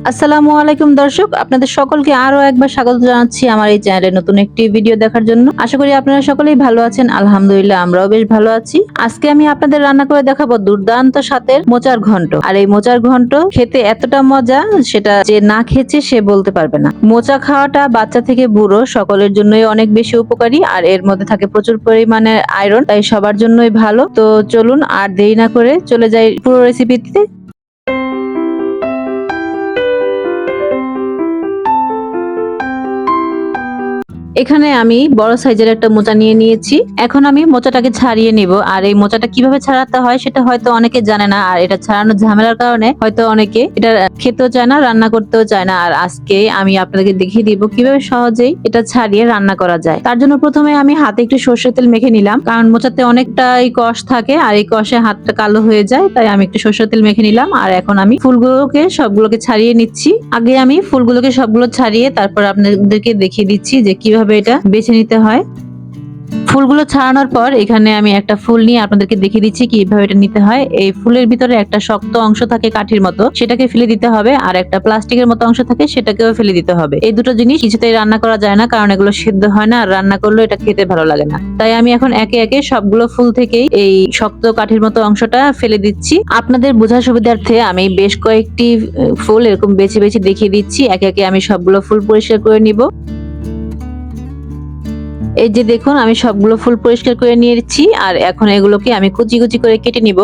আসসালামু আলাইকুম দর্শক, আপনাদের সকলকে আরো একবার স্বাগত জানাচ্ছি আমার এই চ্যানেলে নতুন একটি ভিডিও দেখার জন্য। আশা করি আপনারা সকলেই ভালো আছেন। আলহামদুলিল্লাহ, আমরাও বেশ ভালো আছি। আজকে আমি আপনাদের রান্না করে দেখাবো দুর্দান্ত স্বাদের মোচার ঘন্ট। আর এই মোচার ঘন্ট খেতে এতটা মজা, সেটা যে না খেয়েছে সে বলতে পারবে না। মোচা খাওয়াটা বাচ্চা থেকে বুড়ো সকলের জন্যই অনেক বেশি উপকারী, আর এর মধ্যে থাকে প্রচুর পরিমাণে আয়রন, তাই সবার জন্যই ভালো। তো চলুন আর দেরি না করে চলে যাই পুরো রেসিপিতে। এখানে আমি বড় সাইজের একটা মোচা নিয়ে নিয়েছি। এখন আমি মোচাটাকে ছাড়িয়ে নিব। আর এই মোচাটা কিভাবে ছাড়াতে হয় সেটা হয়তো অনেকে জানে না, আর এটা ছাড়ানোর ঝামেলার কারণে হয়তো অনেকে এটা খেতেও চায় না, রান্না করতেও চায় না। আর আজকে আমি আপনাদেরকে দেখিয়ে দিব কিভাবে সহজেই এটা ছাড়িয়ে রান্না করা যায়। তার জন্য প্রথমে আমি হাতে একটু সরষের তেল মেখে নিলাম, কারণ মোচাতে অনেকটাই কষ থাকে আর এই কষে হাতটা কালো হয়ে যায়, তাই আমি একটু সরষের তেল মেখে নিলাম। আর এখন আমি ফুলগুলোকে সবগুলোকে ছাড়িয়ে নিচ্ছি। আগে আমি ফুলগুলোকে সবগুলো ছাড়িয়ে তারপর আপনাদেরকে দেখিয়ে দিচ্ছি যে কিভাবে এটা বেছে নিতে হয়। ফুলগুলো ছাড়ানোর পর এখানে আমি একটা ফুল নিয়ে আপনাদেরকে দেখিয়ে দিচ্ছি কিভাবে এটা নিতে হয়। এই ফুলের ভিতরে একটা শক্ত অংশ থাকে কাঠির মতো, সেটাকে ফেলে দিতে হবে, আর একটা প্লাস্টিকের মতো অংশ থাকে সেটাকেও ফেলে দিতে হবে। এই দুটো জিনিস কিছুতেই রান্না করা যায় না, কারণ এগুলো সিদ্ধ হয় না, আর রান্না করলেও এটা খেতে ভালো লাগে না। তাই আমি এখন একে একে সবগুলো ফুল থেকেই এই শক্ত কাঠির মতো অংশটা ফেলে দিচ্ছি। আপনাদের বোঝার সুবিধার্থে আমি বেশ কয়েকটি ফুল এরকম বেছে বেছে দেখিয়ে দিচ্ছি। একে একে আমি সবগুলো ফুল পরিষ্কার করে নিব। এই যে দেখুন, আমি সবগুলো ফুল পরিষ্কার করে নিয়েছি, আর এখন এগুলোকে আমি কুচি কুচি করে কেটে নিব।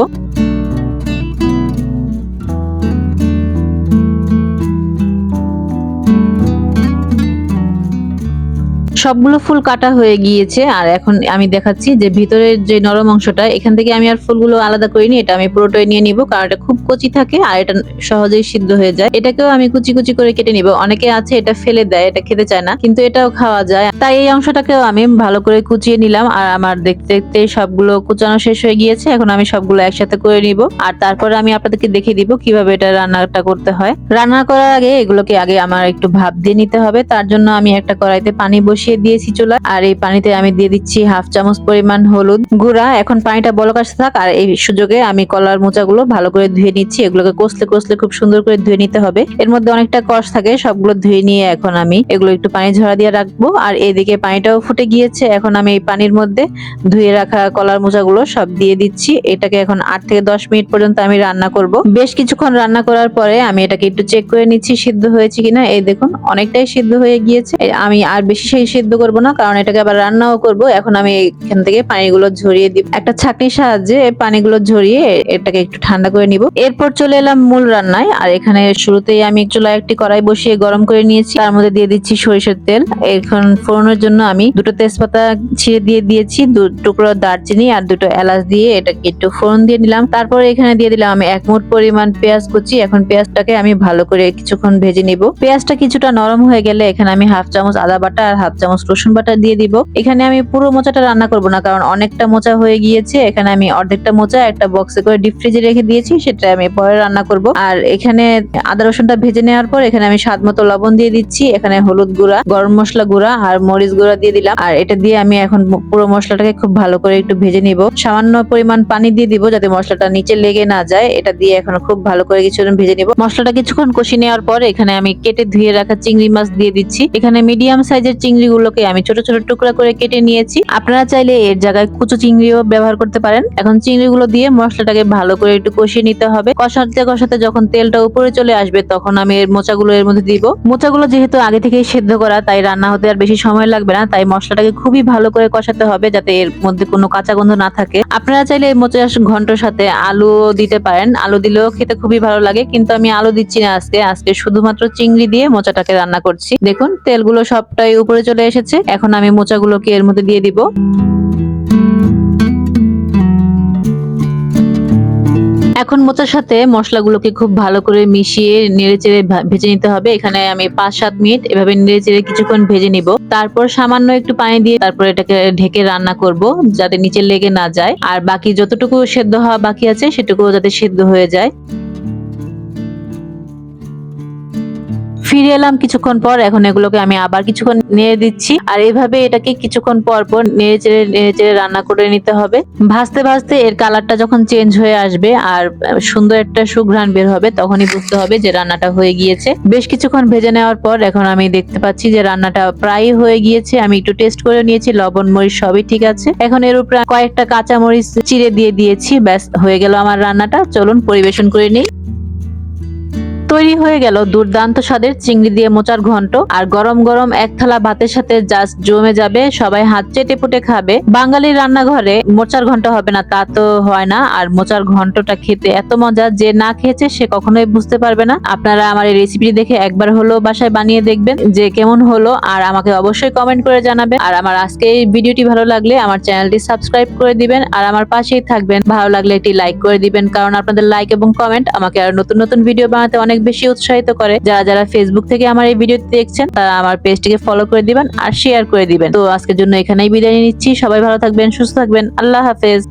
সবগুলো ফুল কাটা হয়ে গিয়েছে, আর এখন আমি দেখাচ্ছি যে ভিতরের যে নরম অংশটা, এখান থেকে আমি আর ফুলগুলো আলাদা করিনি, এটা আমি পুরোটাই নিয়ে নিব, কারণ এটা খুব কচি থাকে আর এটা সহজেই সিদ্ধ হয়ে যায়। এটাকেও আমি কুচি কুচি করে কেটে নিব। অনেকে আছে এটা ফেলে দেয়, এটা খেতে চায় না, কিন্তু এটাও খাওয়া যায়, তাই এই অংশটাকেও আমি ভালো করে কুচিয়ে নিলাম। আর আমার দেখতে দেখতে সবগুলো কুচানো শেষ হয়ে গিয়েছে। এখন আমি সবগুলো একসাথে করে নিব, আর তারপরে আমি আপনাদেরকে দেখিয়ে দিব কিভাবে এটা রান্নাটা করতে হয়। রান্না করার আগে এগুলোকে আগে আমার একটু ভাপ দিয়ে নিতে হবে। তার জন্য আমি একটা কড়াইতে পানি বসিয়ে দিয়েছি চুলায়, আর এই পানিতে আমি দিয়ে দিচ্ছি 1/2 চামচ পরিমাণ হলুদ গুঁড়া। এখন পানিটা বলক আসতে থাক, আর এই সুযোগে আমি কলার মোচাগুলো ভালো করে ধুয়ে নিচ্ছি। এগুলোকে কষলে কষলে খুব সুন্দর করে ধুয়ে নিতে হবে, এর মধ্যে অনেকটা কষ থাকে। সবগুলো ধুয়ে নিয়ে এখন আমি এগুলো একটু পানি ঝরা দিয়ে রাখবো। আর এদিকে পানিটাও ফুটে গিয়েছে, এখন আমি এই পানির মধ্যে ধুয়ে রাখা কলার মোচাগুলো সব দিয়ে দিচ্ছি। এটাকে এখন 8 থেকে 10 মিনিট পর্যন্ত আমি রান্না করব। বেশ কিছুক্ষণ রান্না করার পরে আমি এটাকে একটু চেক করে নিচ্ছি সিদ্ধ হয়েছে কিনা। এই দেখুন, অনেকটাই সিদ্ধ হয়ে গিয়েছে। আমি আর বেশি সিদ্ধ করব না, কারণ এটাকে আবার রান্নাও করব। এখন আমি এখান থেকে পানিগুলো ঝরিয়ে দিব, একটা ছাঁকনির সাহায্যে পানিগুলো ঝরিয়ে এটাকে একটু ঠান্ডা করে নিব। এরপর চলে এলাম মূল রান্নায়। আর এখানে শুরুতেই আমি চুলায় একটি কড়াই বসিয়ে গরম করে নিয়েছি, তার মধ্যে দিয়ে দিচ্ছি সরিষার তেল। এখন ফোড়নের জন্য আমি দুটো তেজপাতা ছিঁড়ে দিয়ে দিয়েছি, 2 টুকরো দারচিনি আর 2টো এলাচ দিয়ে এটাকে একটু ফোড়ন দিয়ে নিলাম। তারপরে এখানে দিয়ে দিলাম আমি 1 মুঠ পরিমাণ পেঁয়াজ কুচি। এখন পেঁয়াজটাকে আমি ভালো করে কিছুক্ষণ ভেজে নিব। পেঁয়াজটা কিছুটা নরম হয়ে গেলে এখানে আমি 1/2 চামচ আদা বাটা আর 1/2 চামচ রসুন বাটা দিয়ে দিব। এখানে আমি পুরো মোচাটা রান্না করব না, কারণ অনেকটা মোচা হয়ে গিয়েছে। এখানে আমি অর্ধেকটা মোচা একটা বক্সে করে ডিপ ফ্রিজে রেখে দিয়েছি, সেটা আমি পরে রান্না করব। আর এখানে আদা রসুনটা ভেজে নেওয়ার পর এখানে আমি স্বাদ মতো লবণ দিয়ে দিচ্ছি। এখানে হলুদ গুঁড়া, গরম মশলা গুঁড়া আর মরিচ গুঁড়া দিয়ে দিলাম। আর এটা দিয়ে আমি এখন পুরো মশলাটাকে খুব ভালো করে একটু ভেজে নিব। সামান্য পরিমাণ পানি দিয়ে দিব যাতে মশলাটা নিচে লেগে না যায়। এটা দিয়ে এখন খুব ভালো করে কিছুক্ষণ ভেজে নিব। মশলাটা কিছুক্ষণ কষিয়ে নেওয়ার পর এখানে আমি কেটে ধুয়ে রাখা চিংড়ি মাছ দিয়ে দিচ্ছি। এখানে মিডিয়াম সাইজের চিংড়িগুলোকে আমি ছোট ছোট টুকরা করে কেটে নিয়েছি। আপনারা চাইলে এর জায়গায় কুচো চিংড়িও ব্যবহার করতে পারেন। এখন চিংড়িগুলো দিয়ে মশলাটাকে ভালো করে একটু কষিয়ে নিতে হবে। কষাতে কষাতে যখন তেলটা উপরে চলে আসবে তখন আমি এর মোচাগুলো এর মধ্যে দিব। মোচাগুলো যেহেতু আগে থেকেই সেদ্ধ করা, তাই রান্না হতে আর বেশি সময় লাগবে না। তাই মশলাটাকে খুবই ভালো করে কষাতে হবে যাতে এর মধ্যে কোনো কাঁচা গন্ধ না থাকে। আপনারা চাইলে এই মোচার ঘন্টর সাথে আলু দিতে পারেন, আলু দিলেও খেতে খুবই ভালো লাগে, কিন্তু আমি আলু দিচ্ছি না আজকে শুধুমাত্র চিংড়ি দিয়ে মোচাটাকে রান্না করছি। দেখুন, তেলগুলো সবটাই উপরে চলে এসেছে। এখন আমি মোচাগুলোকে এর মধ্যে দিয়ে দিব। এখন মোচার সাথে মশলাগুলোকে খুব ভালো করে মিশিয়ে নেড়েচেড়ে ভেজে নিতে হবে। এখানে আমি 5-7 মিনিট এভাবে নেড়েচেড়ে কিছুক্ষণ ভেজে নিব। তারপর সামান্য একটু পানি দিয়ে তারপর এটাকে ঢেকে রান্না করব যাতে নিচে লেগে না যায়, আর বাকি যতটুকু সেদ্ধ হওয়া বাকি আছে সেটুকু যাতে সেদ্ধ হয়ে যায়। ফিরে এলাম কিছুক্ষণ পর। এখন এগুলোকে আমি আবার কিছুক্ষণ নেড়ে দিচ্ছি, আর এইভাবে এটাকে কিছুক্ষণ পর পর নেড়ে চেড়ে রান্না করে নিতে হবে। ভাজতে ভাজতে এর কালারটা যখন চেঞ্জ হয়ে আসবে আর সুন্দর একটা সুঘ্রাণ বের হবে, তখনই বুঝতে হবে যে রান্নাটা হয়ে গিয়েছে। বেশ কিছুক্ষণ ভেজে নেওয়ার পর এখন আমি দেখতে পাচ্ছি যে রান্নাটা প্রায় হয়ে গিয়েছে। আমি একটু টেস্ট করে নিয়েছি, লবণ মরিচ সবই ঠিক আছে। এখন এর উপরে কয়েকটা কাঁচা মরিচ চিড়ে দিয়ে দিয়েছি। ব্যাস, হয়ে গেল আমার রান্নাটা। চলুন পরিবেশন করে নিই। তৈরি হয়ে গেল দুর্দান্ত স্বাদের চিংড়ি দিয়ে মোচার ঘন্ট। আর গরম গরম এক থালা ভাতের সাথে জাস্ট জমে যাবে, সবাই হাত চেটে পুটে খাবে। বাঙালির রান্নাঘরে মোচার ঘন্ট হবে না তা তো হয় না। আর মোচার ঘন্টটা খেতে এত মজা, যে না খেয়েছে সে কখনোই বুঝতে পারবে না। আপনারা আমার এই রেসিপি দেখে একবার হলো বাসায় বানিয়ে দেখবেন যে কেমন হলো, আর আমাকে অবশ্যই কমেন্ট করে জানাবেন। আর আমার আজকে এই ভিডিওটি ভালো লাগলে আমার চ্যানেলটি সাবস্ক্রাইব করে দিবেন, আর আমার পাশেই থাকবেন। ভালো লাগলে একটি লাইক করে দিবেন, কারণ আপনাদের লাইক এবং কমেন্ট আমাকে আর নতুন নতুন ভিডিও বানাতে অনেক বেশি উৎসাহিত করে। যারা যারা ফেসবুক থেকে আমার এই ভিডিওটি দেখছেন তারা আমার পেজটিকে ফলো করে দিবেন আর শেয়ার করে দিবেন। তো আজকের জন্য এখানেই বিদায় নিচ্ছি। সবাই ভালো থাকবেন, সুস্থ থাকবেন। আল্লাহ হাফেজ।